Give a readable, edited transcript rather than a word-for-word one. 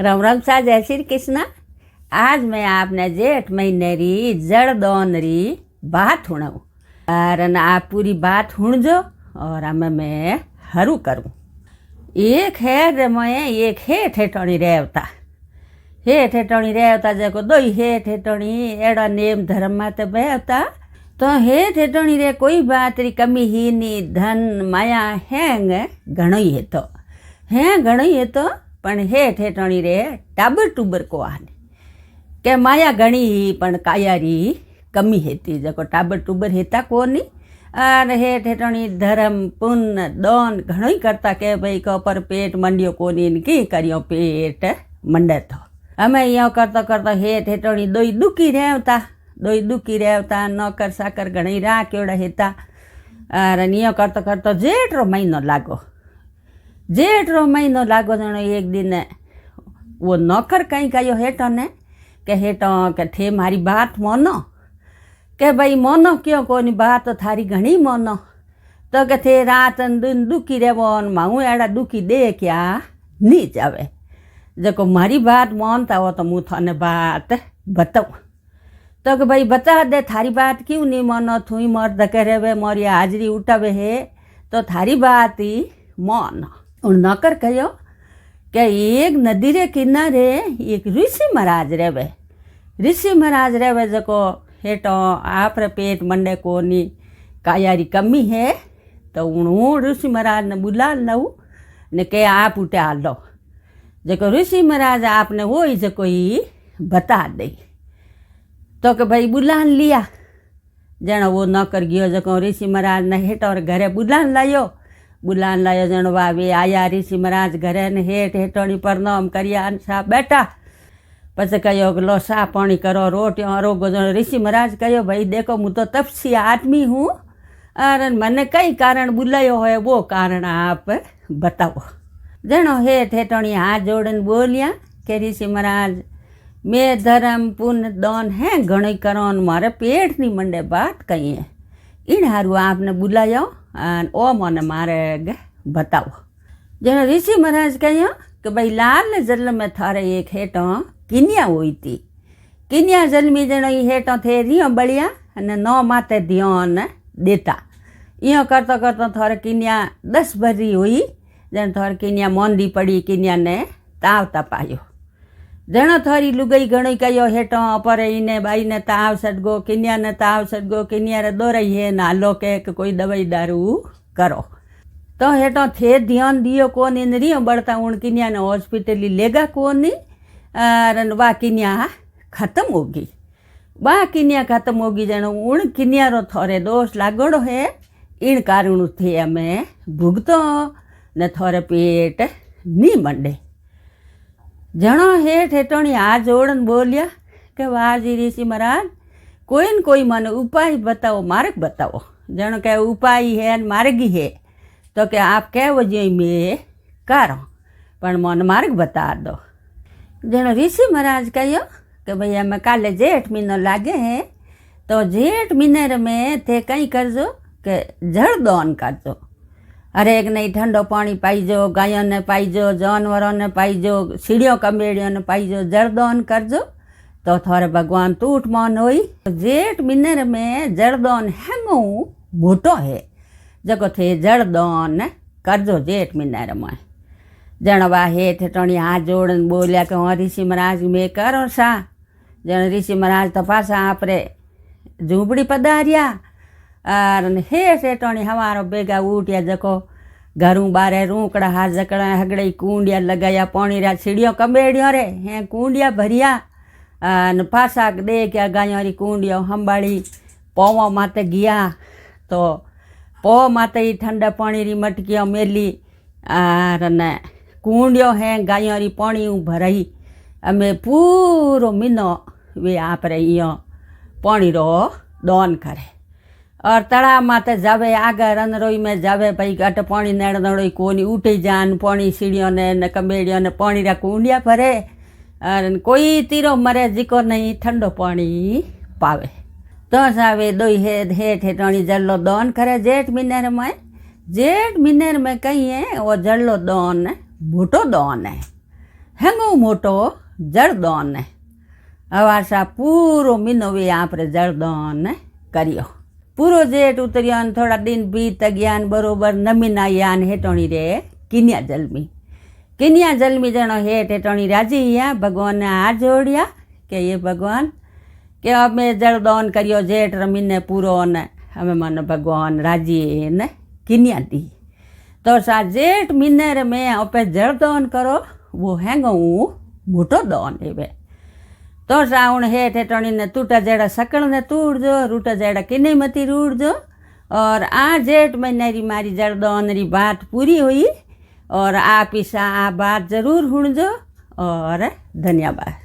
राम राम सा जय श्री कृष्ण। आज मैं आपने जेठ महीने री जड़दौन री बात सुनाऊँ और आप पूरी बात सुनजो और हमें मैं हरू करूँ। एक है मैं एक है ठेठणी रेवता हे ठेठणी रेवता जको दो हे ठेठणी एड़ा नेम धर्म माते बेवता तो हे ठेठणी रे कोई बात री कमी ही नी धन माया हैंग घणोई है तो हैं घणोई है तो पण हे ठेठणी रे टाबर टूबर को आने के माया घणी ही पण कायारी कमी हेती जको टाबर टूबर हेता कोनी और हे ठेठणी धर्म पुण्य दान घणोई करता के भाई को पर पेट मंडियो कोनी की करियो पेट मंडे तो हमें यो करता करता हे ठेठणी दोई दुखी रहता नौकर साकर घणी राख्योड़ा हेता और यो करता करता जेठरो महीनो लागो जणो एक दिन वो नौकर कहीं कहो हेठो ने के हेठो के थे मारी बात मोनो के भाई मोनो क्यों कोनी बात तो थारी घणी मोनो तो के थे रात दिन दुखी रेवो माऊ एड़ा दुखी दे क्या नी जावे जको मारी बात मोनता हो तो मुँह थाने बात बताऊँ तो कि भाई बता दे थारी बात क्यों नहीं मोनो थुई मर्द करे वे मोरी हाजरी उठावे है तो थारी बात ही मोनो और नौकर कहो कि एक नदी रे किनारे एक ऋषि महाराज रेवे जको हेठो आप पेट मंडे कोनी कायारी कमी है तो हूँ ऋषि महाराज ने बुला लूँ ने के आप उठे आ लो जको ऋषि महाराज आपने वो ही जको ही बता दे तो कि भाई बुलान लिया जनो वो नौकर गयो जको ऋषि महाराज ने हेठ और घरे बुलान लायो जनो वे आया ऋषि महाराज घरे ने हेठ हेठोनी प्रणाम करिया सा बैठा पछे कहो लो सा पानी करो रोटी रोगो जनो ऋषि महाराज कहो भाई देखो हूँ तो तपसी आदमी हूँ और मैंने कई कारण बुलायो है वो कारण आप बताओ। जनो हेठ हेठोनी हाथ जोड़न बोलिया के ऋषि महाराज मैं धर्म पुण्य दान है घणो करो मारे पेट नहीं मंडे बात कही है इन हारू आपने बुलायो ओ मने मारे बताओ। जनो ऋषि महाराज कहो कि भाई लाल जल में थारे एक हेठो किनिया हुई थी किनिया जलमी जनो हेठो थे रियो बलिया ने नौ माते ध्यान देता यो करता करता थारे किनिया 10 भरी हुई जन थारे किनिया मोंदी पड़ी किनिया ने ताव तपायो जनो थारी लुगई घणो कहो हेठो पर इने बाई ने ताव सटगो किनिया ने ताव सटगो किनिया रे दौड़ई है नालो के कोई दवाई दारू करो तो हेठो थे ध्यान दियो कोन इन रियो बढ़ता उन किनिया ने हॉस्पिटल लेगा कोनी और वा किनिया खत्म होगी जनो उन किनिया रो थोड़े दोष लागोड़ो है इन कारण थे हमें भुगतो ने थोड़े पेट नी मंडे। जनो हेठ हेठोनी हाथ जोड़न बोलिया कि वाह जी ऋषि महाराज कोई न कोई मन उपाय बताओ मार्ग बताओ। जनो क्या उपाय है मार्ग ही है तो क्या आप कह वजह में करो पर मन मार्ग बता दो। जनो ऋषि महाराज कहो कि भाई हमें काले जेठ महीनो लागे है तो जेठ महीने में थे कहीं करजो कि जड़ दान करजो हरेक नहीं ठंडो पानी पाईजो गायों ने पाईजो जानवरों ने पाईजो सीढ़ियों कमेड़ियों ने पाईजो जड़दान करजो तो थोड़े भगवान टूट मान होई। जेठ महीने में जड़दान हैंगो मोटो है जको थे जड़दान करजो जेठ महीने में। जनवा हेठ हेठोनी हाथ जोड़न बोलिया कि हाँ ऋषि महाराज में करो सा। जन ऋषि महाराज तो पासा आपरे झूंपड़ी पधारिया और हेठ हेठोनी हमारो बेगा उठिया जको घरों बारे रूकड़ा हाथ जकड़ा हगड़ई कूंडिया लगाया पानी रा सीढ़ियों कमेड़ियो रे हैं कूंडिया भरिया न पासा दे क्या गायों री कूंडियों हंबाड़ी पोवो माते गया तो पो माते ही ठंडा पानी री मटकियों मेली और न कूंडियों हैं गायों री पानी भराई अमे पूरो महीनो वे आप रही पानी रो दान करे और तड़ा माते जावे आगे रनरोई में जावे भाई अट पानी नेड़ोई कोनी उठे जान पानी सीढ़ियों ने कमेड़ियों ने पानी रा कुंडिया भरे और कोई तीरो मरे जिको नहीं ठंडो पानी पावे तो सावे दो हेठ हेठोनी जल्लो दान करे जेठ महीने में कहीं है वो जल्लो दान मोटो दान ಹೆಂಗೂ ಮೋಟೋ જળદાન હવાસા પૂરો મહિનો વે આપણે જળદાન કર્યો. પૂરો જેઠ ઉતર્યો ને થોડા દિન બીત ગયા ને બરોબર નમીન આવ્યા ને હેટણી રે કિન્યા જલમી જણો હેઠ હેટણી રાજી યા ભગવાનને હાથ જોડ્યા કે એ ભગવાન કે અમે જળદાન કર્યો જેઠ રમીને પૂરો ને અમે મને ભગવાન રાજી ને કિન્યા દી તો સા જેઠ મहीने रे में अपे जलदान करो वो हैंगो मोटो दान एवे तो सावण हेठ हेटणी ने टूटा जेड़ा सकल ने तूड़जो रूटा जेड़ा किन्नी मती रूड़जो और आ जेठ महीने री मारी जलदान री बात पूरी हुई और आ पीसा आ बात जरूर हुणजो और धन्यवाद.